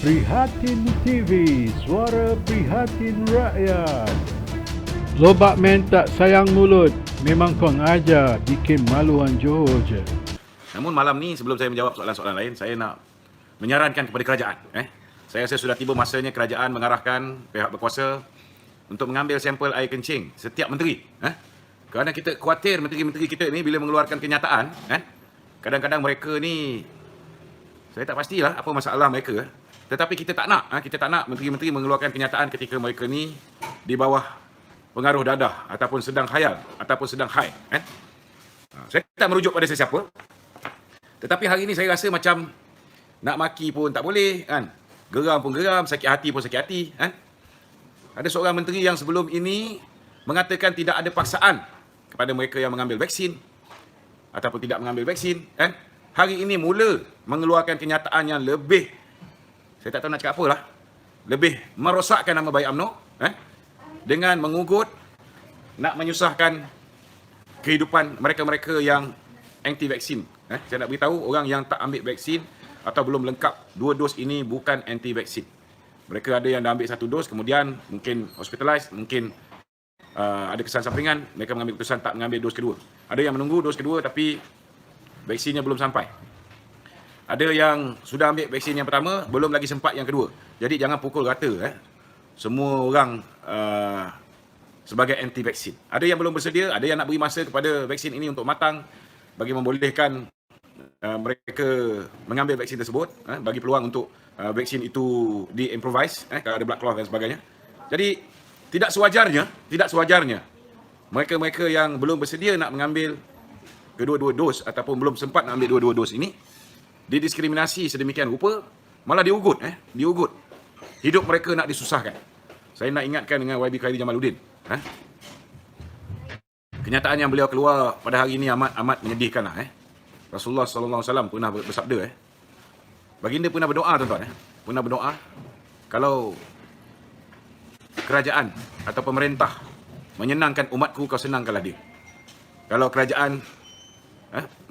Prihatin TV, suara prihatin rakyat. Lobak men tak sayang mulut, memang kau ajar bikin maluan Johor je. Namun malam ni sebelum saya menjawab soalan-soalan lain, saya nak menyarankan kepada kerajaan. Saya rasa sudah tiba masanya kerajaan mengarahkan pihak berkuasa untuk mengambil sampel air kencing setiap menteri. Kerana kita khawatir menteri-menteri kita ni bila mengeluarkan kenyataan, kadang-kadang mereka ni, saya tak pastilah apa masalah mereka. Tetapi kita tak nak menteri-menteri mengeluarkan kenyataan ketika mereka ni di bawah pengaruh dadah ataupun sedang khayal ataupun sedang high. Saya tak merujuk pada sesiapa. Tetapi hari ini saya rasa macam nak maki pun tak boleh, geram pun geram, sakit hati pun sakit hati. Ada seorang menteri yang sebelum ini mengatakan tidak ada paksaan kepada mereka yang mengambil vaksin ataupun tidak mengambil vaksin. Hari ini mula mengeluarkan kenyataan yang lebih, saya tak tahu nak cakap apalah, lebih merosakkan nama baik UMNO, dengan mengugut, nak menyusahkan kehidupan mereka-mereka yang anti vaksin. Saya nak beritahu orang yang tak ambil vaksin atau belum lengkap 2 dos ini bukan anti vaksin. Mereka ada yang dah ambil 1 dos, kemudian mungkin hospitalized, mungkin ada kesan sampingan, mereka mengambil keputusan tak mengambil dos kedua. Ada yang menunggu dos kedua tapi vaksinnya belum sampai. Ada yang sudah ambil vaksin yang pertama, belum lagi sempat yang kedua. Jadi jangan pukul rata semua orang sebagai anti vaksin. Ada yang belum bersedia, ada yang nak beri masa kepada vaksin ini untuk matang bagi membolehkan mereka mengambil vaksin tersebut, bagi peluang untuk vaksin itu di-improvise, kalau ada blood clot dan sebagainya. Jadi tidak sewajarnya mereka-mereka yang belum bersedia nak mengambil kedua-dua dos ataupun belum sempat nak ambil dua-dua dos ini didiskriminasi sedemikian rupa, malah diugut. Hidup mereka nak disusahkan. Saya nak ingatkan dengan YB Khairi Jamaluddin. Kenyataan yang beliau keluar pada hari ini amat menyedihkanlah. Rasulullah SAW pernah bersabda, baginda pernah berdoa, tuan-tuan. Pernah berdoa, kalau kerajaan atau pemerintah menyenangkan umatku, kau senangkanlah dia. Kalau kerajaan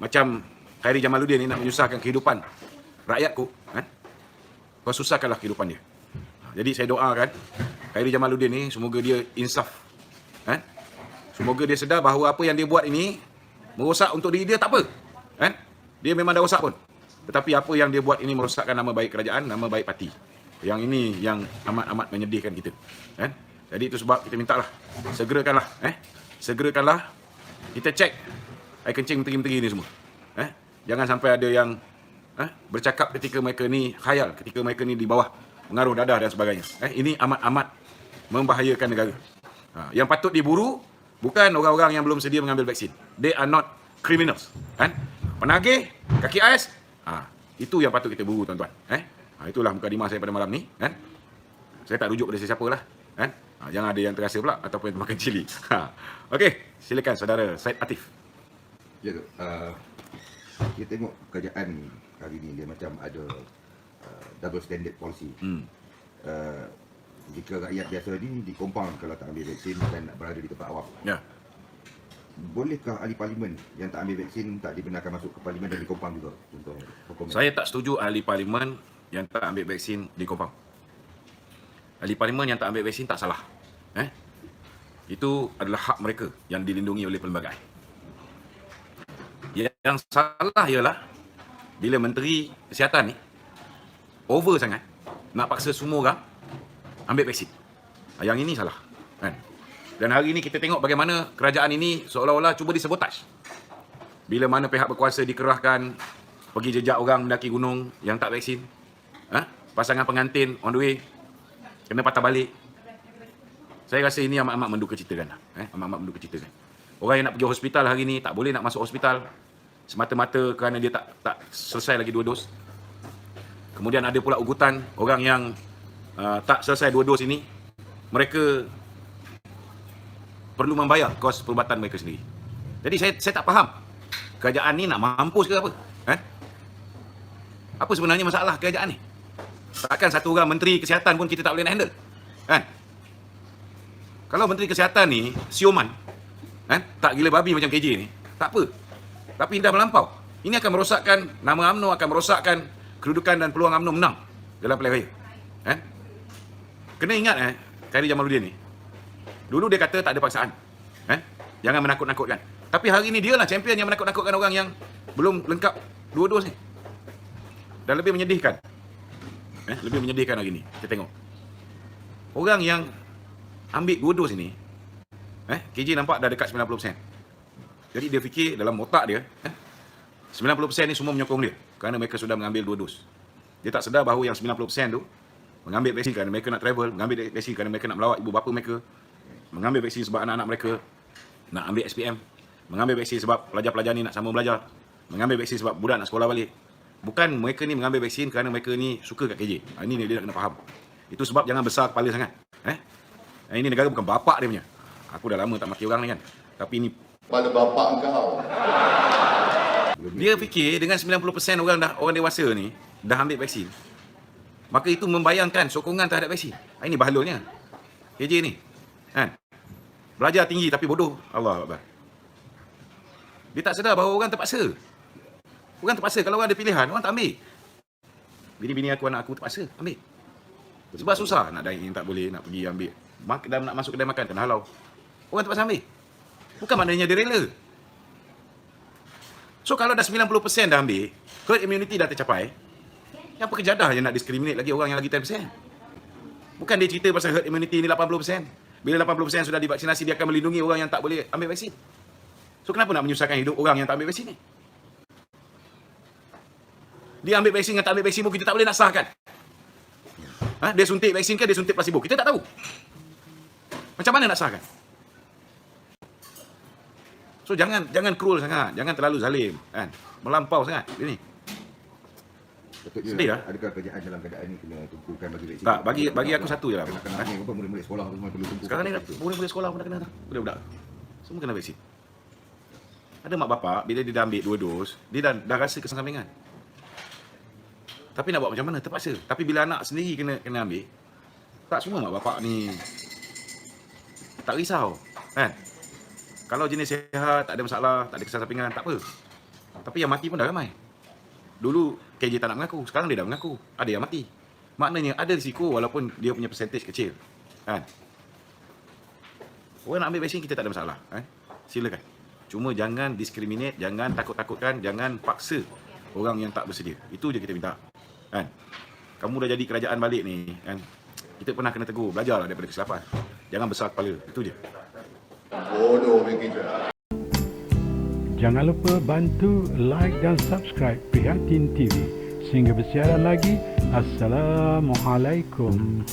macam Khairi Jamaluddin ni nak menyusahkan kehidupan rakyatku, kau susahkanlah kehidupan dia. Jadi saya doakan Khairi Jamaluddin ni, semoga dia insaf. Semoga dia sedar bahawa apa yang dia buat ini merosak untuk diri dia, tak apa. Dia memang dah rosak pun. Tetapi apa yang dia buat ini merosakkan nama baik kerajaan, nama baik parti. Yang ini yang amat-amat menyedihkan kita. Jadi itu sebab kita mintalah, segerakanlah kita cek air kencing menteri-menteri ini semua. Jangan sampai ada yang bercakap ketika mereka ni khayal, ketika mereka ni di bawah pengaruh dadah dan sebagainya. Ini amat-amat membahayakan negara. Yang patut diburu bukan orang-orang yang belum sedia mengambil vaksin. They are not criminals. Penagih, kaki ais, itu yang patut kita buru, tuan-tuan. Itulah mukadimah saya pada malam ni. Saya tak rujuk pada sesiapa lah. Jangan ada yang terasa pula ataupun yang makan cili. Okey, silakan saudara Syed Atif. Ya, kita tengok kerajaan hari ni dia macam ada double standard policy. Jika rakyat biasa ni dikompang kalau tak ambil vaksin dan nak berada di tempat awam. Ya. Bolehkah ahli parlimen yang tak ambil vaksin tak dibenarkan masuk ke parlimen dan dikompang juga untuk hukum? Saya tak setuju ahli parlimen yang tak ambil vaksin dikompang. Ahli parlimen yang tak ambil vaksin tak salah. Itu adalah hak mereka yang dilindungi oleh pelbagai. Yang salah ialah bila Menteri Kesihatan ni over sangat nak paksa semua orang ambil vaksin. Yang ini salah. Dan hari ini kita tengok bagaimana kerajaan ini seolah-olah cuba disabotaj. Bila mana pihak berkuasa dikerahkan pergi jejak orang mendaki gunung yang tak vaksin. Pasangan pengantin on the way kena patah balik. Saya rasa ini amat-amat menduka citakan. Amat-amat menduka citakan. Orang yang nak pergi hospital hari ini tak boleh nak masuk hospital semata-mata kerana dia tak selesai lagi 2 dos. Kemudian ada pula ugutan orang yang tak selesai 2 dos ini, mereka perlu membayar kos perubatan mereka sendiri. Jadi saya tak faham kerajaan ni nak mampus ke apa? Apa sebenarnya masalah kerajaan ni? Takkan satu orang menteri kesihatan pun kita tak boleh nak handle. Kalau menteri kesihatan ni sioman, tak gila babi macam KJ ni, tak apa. Tapi dah melampau. Ini akan merosakkan nama UMNO, akan merosakkan kedudukan dan peluang UMNO menang dalam pilihan raya. Kena ingat Khairi Jamaluddin ni. Dulu dia kata tak ada paksaan. Jangan menakut-nakutkan. Tapi hari ni dia lah champion yang menakut-nakutkan orang yang belum lengkap 2 dos ni. Dan lebih menyedihkan. Lebih menyedihkan hari ni. Kita tengok. Orang yang ambil 2 dos ni, KJ nampak dah dekat 90%. Jadi dia fikir dalam otak dia, 90% ni semua menyokong dia kerana mereka sudah mengambil 2 dos. Dia tak sedar bahawa yang 90% tu mengambil vaksin kerana mereka nak travel, mengambil vaksin kerana mereka nak melawat ibu bapa mereka, mengambil vaksin sebab anak-anak mereka nak ambil SPM, mengambil vaksin sebab pelajar-pelajar ni nak sambung belajar, mengambil vaksin sebab budak nak sekolah balik. Bukan mereka ni mengambil vaksin kerana mereka ni suka kat KJ. Ini dia nak kena faham. Itu sebab jangan besar kepala sangat. Ini negara bukan bapak dia punya. Aku dah lama tak maki orang ni kan. Tapi ini pada bapak kau. Dia fikir dengan 90% orang dewasa ni dah ambil vaksin. Maka itu membayangkan sokongan terhadap vaksin. Ini bahalanya. KJ ni. Belajar tinggi tapi bodoh. Allah Akbar. Dia tak sedar bahawa orang terpaksa. Orang terpaksa. Kalau orang ada pilihan, orang tak ambil. Bini-bini aku, anak aku terpaksa ambil. Sebab susah. Nak dine-in tak boleh, nak pergi ambil. Nak masuk kedai makan, kena halau. Orang terpaksa ambil. Bukan maknanya dia rela. So kalau dah 90% dah ambil, herd immunity dah tercapai, apa kejadah je nak discriminate lagi orang yang lagi 10%? Bukan dia cerita pasal herd immunity ni 80%. Bila 80% sudah divaksinasi, dia akan melindungi orang yang tak boleh ambil vaksin. So kenapa nak menyusahkan hidup orang yang tak ambil vaksin ni? Dia ambil vaksin dengan tak ambil vaksin pun kita tak boleh nak sahkan. Dia suntik vaksin ke dia suntik placebo? Kita tak tahu. Macam mana nak sahkan? So jangan cruel sangat, jangan terlalu zalim, melampau sangat dia ni. Sedih lah. Adakah kerajaan dalam keadaan ni kena tumpukan bagi vaksin? Tak, bagi aku satu je lah. Kena murid-murid sekolah semua perlu tumpukan. Sekarang ni murid-murid sekolah pun dah kena dah. Budak-budak. Semua kena vaksin. Ada mak bapak bila dia dah ambil 2 dos, dia dah rasa kesampingan. Tapi nak buat macam mana? Terpaksa. Tapi bila anak sendiri kena ambil, tak semua mak bapak ni tak risau, Kalau jenis sihat, tak ada masalah, tak ada kesan sampingan, tak apa. Tapi yang mati pun dah ramai. Dulu KJ tak nak mengaku, sekarang dia dah mengaku. Ada yang mati. Maknanya ada risiko walaupun dia punya percentage kecil. Orang nak ambil vaksin kita tak ada masalah. Silakan. Cuma jangan discriminate, jangan takut-takutkan, jangan paksa orang yang tak bersedia. Itu je kita minta. Kamu dah jadi kerajaan balik ni, kita pernah kena tegur, belajarlah daripada kesilapan. Jangan besar kepala, itu je. Bodoh begitu. Jangan lupa bantu like dan subscribe Prihatin TV. Sehingga bersiaran lagi. Assalamualaikum.